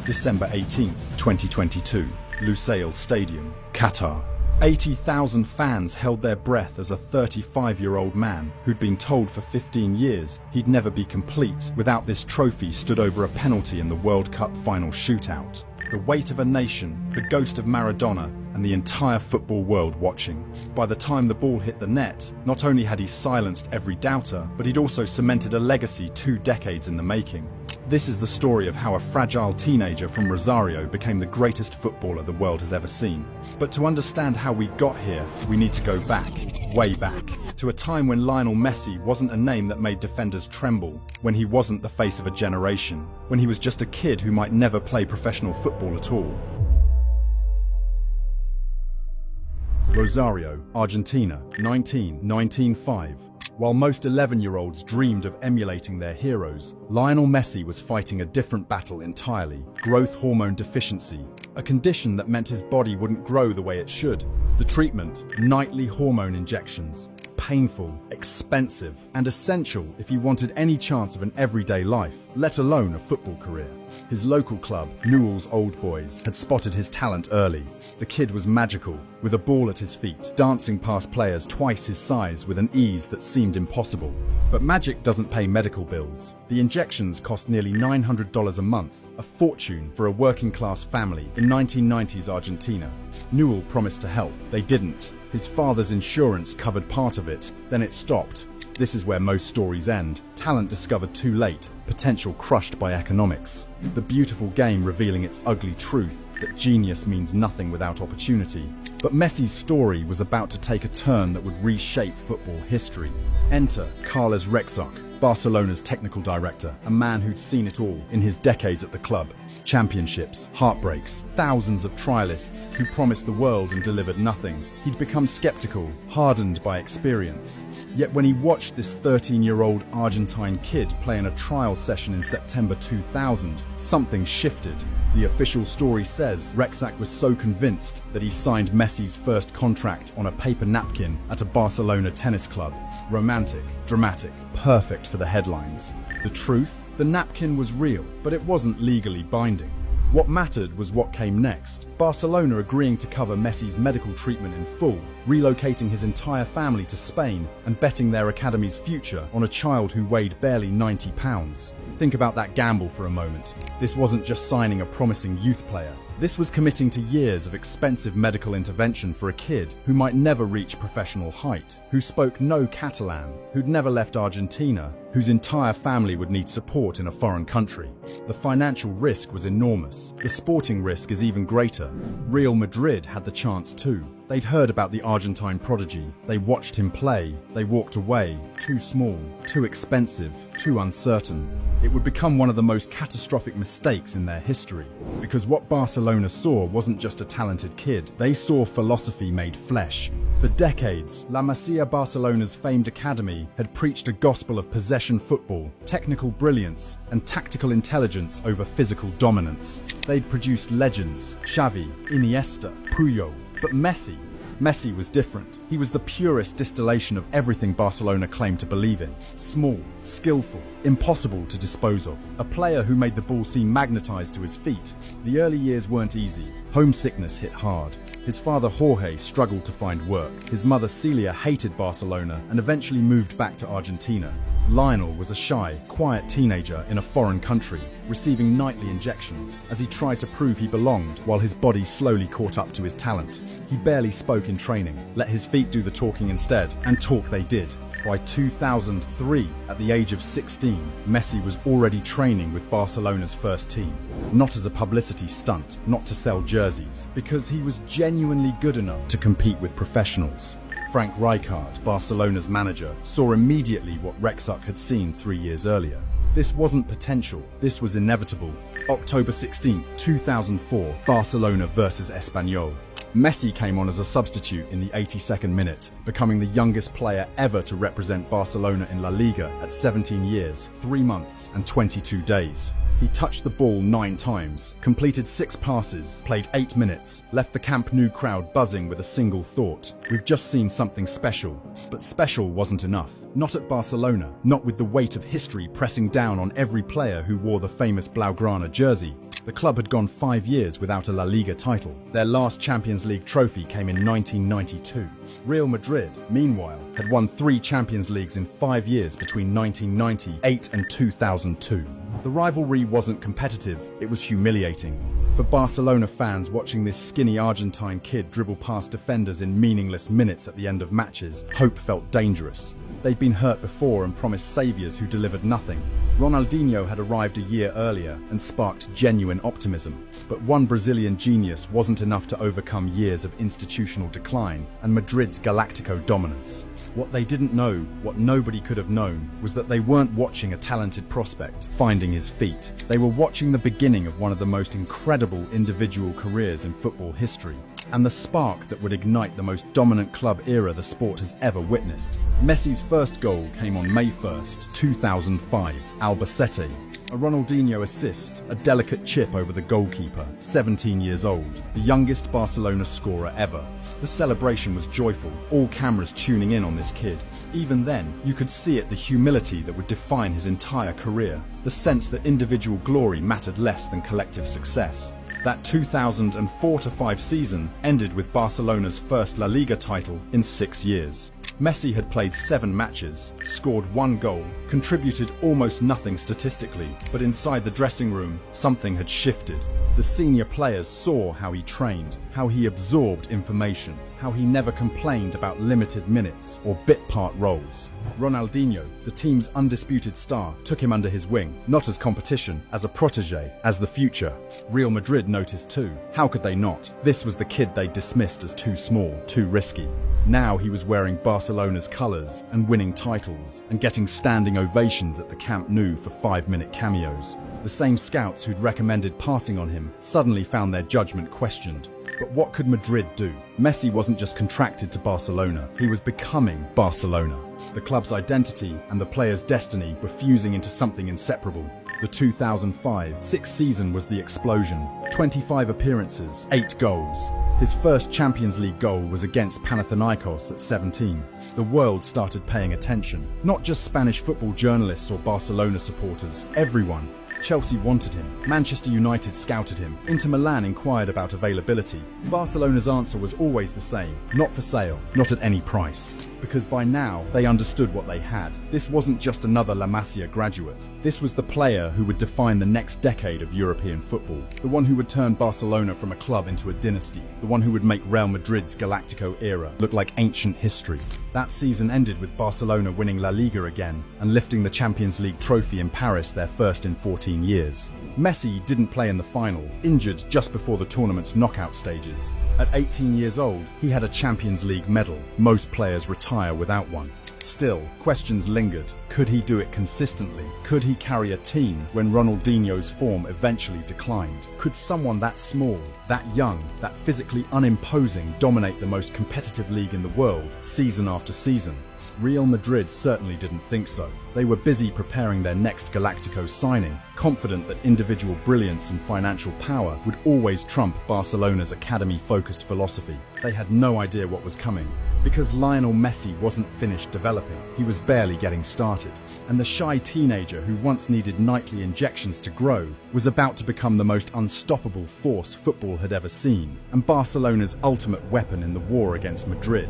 December 18, 2022, Lusail Stadium, Qatar. 80,000 fans held their breath as a 35-year-old man who'd been told for 15 years he'd never be complete without this trophy stood over a penalty in the World Cup final shootout. The weight of a nation, the ghost of Maradona, and the entire football world watching. By the time the ball hit the net, not only had he silenced every doubter, but he'd also cemented a legacy 2 decades in the making. This is the story of how a fragile teenager from Rosario became the greatest footballer the world has ever seen. But to understand how we got here, we need to go back, way back, to a time when Lionel Messi wasn't a name that made defenders tremble, when he wasn't the face of a generation, when he was just a kid who might never play professional football at all. Rosario, Argentina, 1995. While most 11-year-olds dreamed of emulating their heroes, Lionel Messi was fighting a different battle entirely: growth hormone deficiency, a condition that meant his body wouldn't grow the way it should. The treatment, nightly hormone injections. Painful, expensive, and essential if he wanted any chance of an everyday life, let alone a football career. His local club, Newell's Old Boys, had spotted his talent early. The kid was magical, with a ball at his feet, dancing past players twice his size with an ease that seemed impossible. But magic doesn't pay medical bills. The injections cost nearly $900 a month, a fortune for a working-class family in 1990s Argentina. Newell promised to help. They didn't. His father's insurance covered part of it, then it stopped. This is where most stories end. Talent discovered too late, potential crushed by economics. The beautiful game revealing its ugly truth, that genius means nothing without opportunity. But Messi's story was about to take a turn that would reshape football history. Enter Carles Rexach, Barcelona's technical director, a man who'd seen it all in his decades at the club. Championships, heartbreaks, thousands of trialists who promised the world and delivered nothing. He'd become skeptical, hardened by experience. Yet when he watched this 13-year-old Argentine kid play in a trial session in September 2000, something shifted. The official story says Rexach was so convinced that he signed Messi's first contract on a paper napkin at a Barcelona tennis club. Romantic, dramatic, perfect for the headlines. The truth? The napkin was real, but it wasn't legally binding. What mattered was what came next. Barcelona agreeing to cover Messi's medical treatment in full, relocating his entire family to Spain, and betting their academy's future on a child who weighed barely 90 pounds. Think about that gamble for a moment. This wasn't just signing a promising youth player. This was committing to years of expensive medical intervention for a kid who might never reach professional height, who spoke no Catalan, who'd never left Argentina, whose entire family would need support in a foreign country. The financial risk was enormous. The sporting risk is even greater. Real Madrid had the chance too. They'd heard about the Argentine prodigy. They watched him play. They walked away. Too small, too expensive, too uncertain. It would become one of the most catastrophic mistakes in their history. Because what Barcelona saw wasn't just a talented kid. They saw philosophy made flesh. For decades, La Masia, Barcelona's famed academy, had preached a gospel of possession football, technical brilliance, and tactical intelligence over physical dominance. They'd produced legends: Xavi, Iniesta, Puyol. But Messi was different. He was the purest distillation of everything Barcelona claimed to believe in. Small, skillful, impossible to dispose of. A player who made the ball seem magnetized to his feet. The early years weren't easy. Homesickness hit hard. His father Jorge struggled to find work. His mother Celia hated Barcelona and eventually moved back to Argentina. Lionel was a shy, quiet teenager in a foreign country, receiving nightly injections as he tried to prove he belonged while his body slowly caught up to his talent. He barely spoke in training, let his feet do the talking instead, and talk they did. By 2003, at the age of 16, Messi was already training with Barcelona's first team. Not as a publicity stunt, not to sell jerseys, because he was genuinely good enough to compete with professionals. Frank Rijkaard, Barcelona's manager, saw immediately what Rexach had seen 3 years earlier. This wasn't potential, this was inevitable. October 16, 2004, Barcelona versus Espanyol. Messi came on as a substitute in the 82nd minute, becoming the youngest player ever to represent Barcelona in La Liga at 17 years, 3 months and 22 days. He touched the ball 9 times, completed 6 passes, played 8 minutes, left the Camp Nou crowd buzzing with a single thought: we've just seen something special. But special wasn't enough. Not at Barcelona, not with the weight of history pressing down on every player who wore the famous Blaugrana jersey. The club had gone 5 years without a La Liga title. Their last Champions League trophy came in 1992. Real Madrid, meanwhile, had won 3 Champions Leagues in 5 years between 1998 and 2002. The rivalry wasn't competitive, it was humiliating. For Barcelona fans watching this skinny Argentine kid dribble past defenders in meaningless minutes at the end of matches, hope felt dangerous. They'd been hurt before and promised saviors who delivered nothing. Ronaldinho had arrived a year earlier and sparked genuine optimism. But one Brazilian genius wasn't enough to overcome years of institutional decline and Madrid's Galactico dominance. What they didn't know, what nobody could have known, was that they weren't watching a talented prospect finding his feet. They were watching the beginning of one of the most incredible individual careers in football history, and the spark that would ignite the most dominant club era the sport has ever witnessed. Messi's first goal came on May 1st, 2005, Albacete. A Ronaldinho assist, a delicate chip over the goalkeeper, 17 years old, the youngest Barcelona scorer ever. The celebration was joyful, all cameras tuning in on this kid. Even then, you could see it, the humility that would define his entire career, the sense that individual glory mattered less than collective success. That 2004-05 season ended with Barcelona's first La Liga title in 6 years. Messi had played 7 matches, scored 1 goal, contributed almost nothing statistically, but inside the dressing room, something had shifted. The senior players saw how he trained, how he absorbed information, how he never complained about limited minutes or bit-part roles. Ronaldinho, the team's undisputed star, took him under his wing, not as competition, as a protege, as the future. Real Madrid noticed too. How could they not? This was the kid they dismissed as too small, too risky. Now he was wearing Barcelona's colours and winning titles and getting standing ovations at the Camp Nou for 5-minute cameos. The same scouts who'd recommended passing on him suddenly found their judgment questioned. But what could Madrid do? Messi wasn't just contracted to Barcelona, he was becoming Barcelona. The club's identity and the player's destiny were fusing into something inseparable. The 2005-06 season was the explosion. 25 appearances, 8 goals. His first Champions League goal was against Panathinaikos at 17. The world started paying attention. Not just Spanish football journalists or Barcelona supporters, everyone. Chelsea wanted him, Manchester United scouted him, Inter Milan inquired about availability. Barcelona's answer was always the same: not for sale, not at any price. Because by now, they understood what they had. This wasn't just another La Masia graduate. This was the player who would define the next decade of European football. The one who would turn Barcelona from a club into a dynasty. The one who would make Real Madrid's Galactico era look like ancient history. That season ended with Barcelona winning La Liga again and lifting the Champions League trophy in Paris, their first in 14 years. Messi didn't play in the final, injured just before the tournament's knockout stages. At 18 years old, he had a Champions League medal. Most players retire without one. Still, questions lingered. Could he do it consistently? Could he carry a team when Ronaldinho's form eventually declined? Could someone that small, that young, that physically unimposing dominate the most competitive league in the world, season after season? Real Madrid certainly didn't think so. They were busy preparing their next Galactico signing, confident that individual brilliance and financial power would always trump Barcelona's academy-focused philosophy. They had no idea what was coming, because Lionel Messi wasn't finished developing. He was barely getting started. And the shy teenager who once needed nightly injections to grow was about to become the most unstoppable force football had ever seen, and Barcelona's ultimate weapon in the war against Madrid.